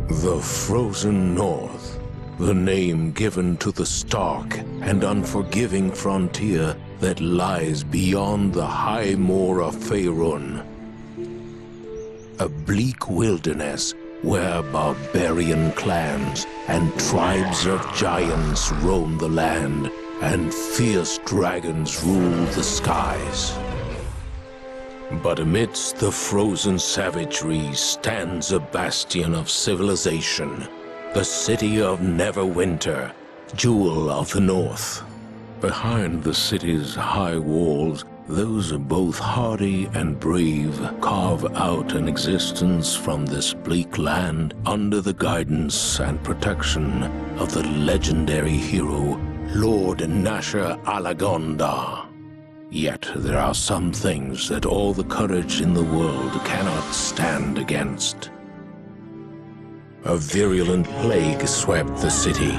The Frozen North, the name given to the stark and unforgiving frontier that lies beyond the high moor of Faerun. A bleak wilderness where barbarian clans and tribes of giants roam the land and fierce dragons rule the skies. But amidst the frozen savagery stands a bastion of civilization, the city of Neverwinter, jewel of the north. Behind the city's high walls, those both hardy and brave carve out an existence from this bleak land under the guidance and protection of the legendary hero, Lord Nasher Alagonda. Yet there are some things that all the courage in the world cannot stand against. A virulent plague swept the city,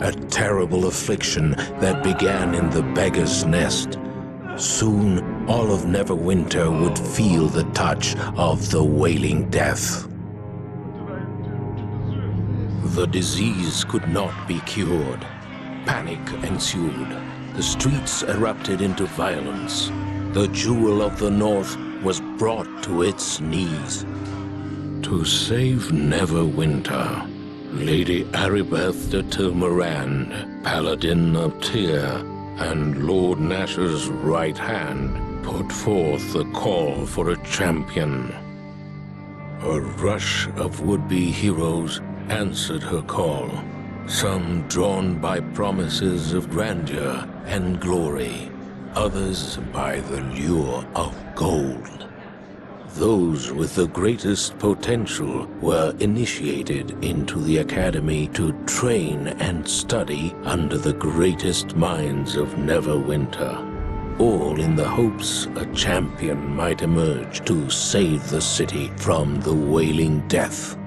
a terrible affliction that began in the beggar's nest. Soon, all of Neverwinter would feel the touch of the wailing death. The disease could not be cured. Panic ensued. The streets erupted into violence. The jewel of the North was brought to its knees. To save Neverwinter, Lady Aribeth de Tilmarand, Paladin of Tyr, and Lord Nasher's right hand put forth the call for a champion. A rush of would-be heroes answered her call, some drawn by promises of grandeur and glory, others by the lure of gold. Those with the greatest potential were initiated into the academy to train and study under the greatest minds of Neverwinter, all in the hopes a champion might emerge to save the city from the wailing death,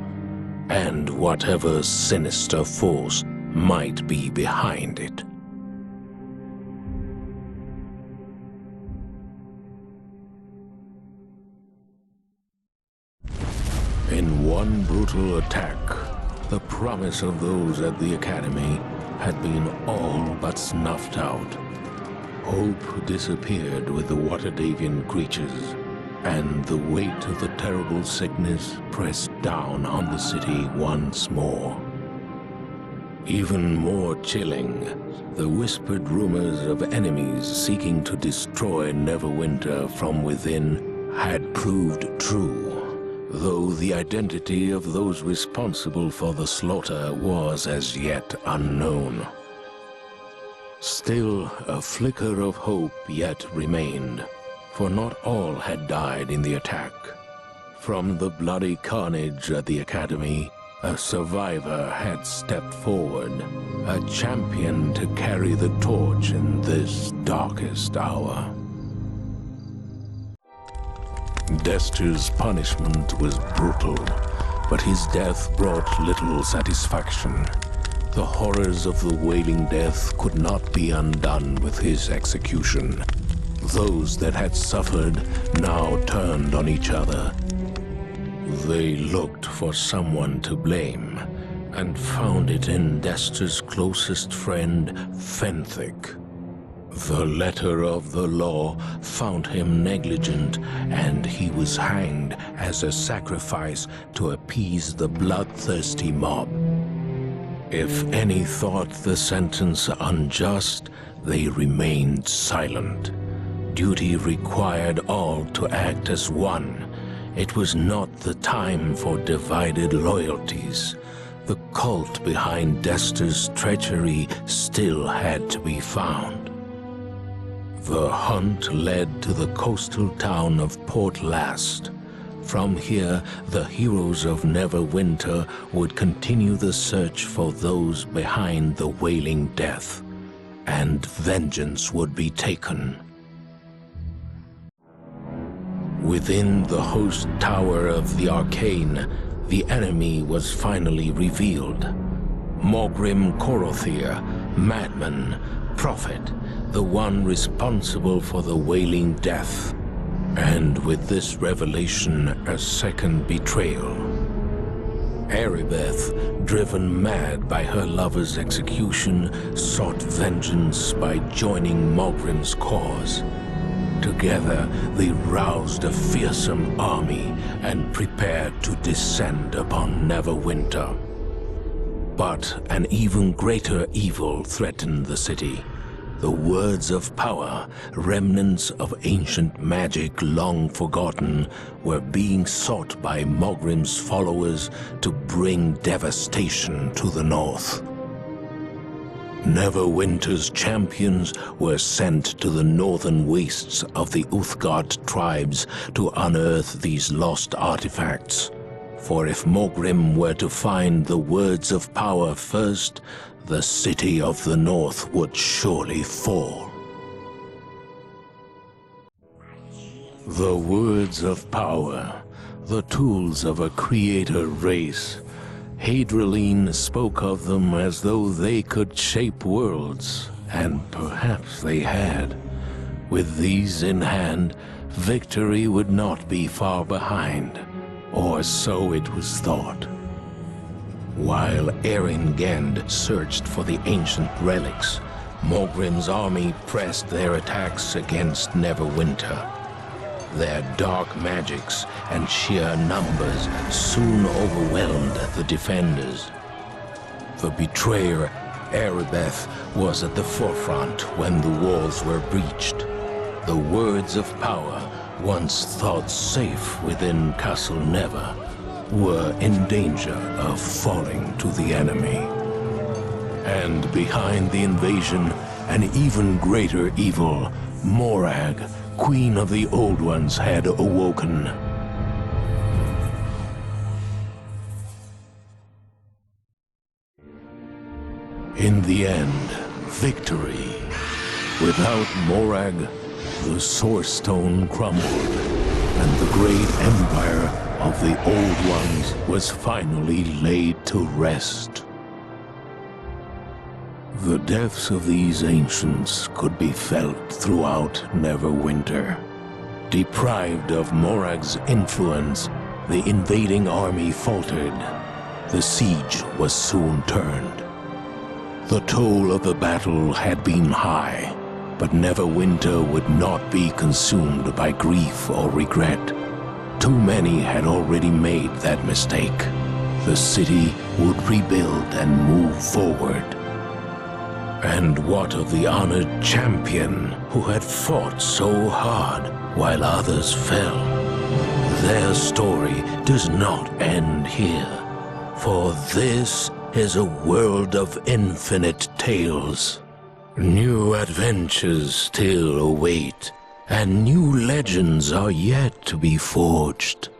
and whatever sinister force might be behind it. In one brutal attack, the promise of those at the academy had been all but snuffed out. Hope disappeared with the Waterdavian creatures, and the weight of the terrible sickness pressed down on the city once more. Even more chilling, the whispered rumors of enemies seeking to destroy Neverwinter from within had proved true, though the identity of those responsible for the slaughter was as yet unknown. Still, a flicker of hope yet remained, for not all had died in the attack. From the bloody carnage at the academy, a survivor had stepped forward, a champion to carry the torch in this darkest hour. Dester's punishment was brutal, but his death brought little satisfaction. The horrors of the wailing death could not be undone with his execution. Those that had suffered now turned on each other. They looked for someone to blame, and found it in Dester's closest friend, Fenthic. The letter of the law found him negligent, and he was hanged as a sacrifice to appease the bloodthirsty mob. If any thought the sentence unjust, they remained silent. Duty required all to act as one. It was not the time for divided loyalties. The cult behind Dester's treachery still had to be found. The hunt led to the coastal town of Port Last. From here, the heroes of Neverwinter would continue the search for those behind the wailing death, and vengeance would be taken. Within the host tower of the Arcane, the enemy was finally revealed. Morgrim Korothir, madman, prophet, the one responsible for the wailing death. And with this revelation, a second betrayal. Erebeth, driven mad by her lover's execution, sought vengeance by joining Mogrim's cause. Together, they roused a fearsome army and prepared to descend upon Neverwinter. But an even greater evil threatened the city. The words of power, remnants of ancient magic long forgotten, were being sought by Mogrim's followers to bring devastation to the north. Neverwinter's champions were sent to the northern wastes of the Uthgard tribes to unearth these lost artifacts. For if Mogrim were to find the words of power first, the city of the north would surely fall. The words of power, the tools of a creator race. Hadraline spoke of them as though they could shape worlds, and perhaps they had. With these in hand, victory would not be far behind, or so it was thought. While Eringend searched for the ancient relics, Mogrim's army pressed their attacks against Neverwinter. Their dark magics and sheer numbers soon overwhelmed the defenders. The betrayer, Erebeth, was at the forefront when the walls were breached. The words of power, once thought safe within Castle Never, were in danger of falling to the enemy. And behind the invasion, an even greater evil, Morag, Queen of the Old Ones, had awoken. In the end, victory. Without Morag, the Source Stone crumbled, and the great empire of the Old Ones was finally laid to rest. The deaths of these ancients could be felt throughout Neverwinter. Deprived of Morag's influence, the invading army faltered. The siege was soon turned. The toll of the battle had been high, but Neverwinter would not be consumed by grief or regret. Too many had already made that mistake. The city would rebuild and move forward. And what of the honored champion who had fought so hard while others fell? Their story does not end here, for this is a world of infinite tales. New adventures still await, and new legends are yet to be forged.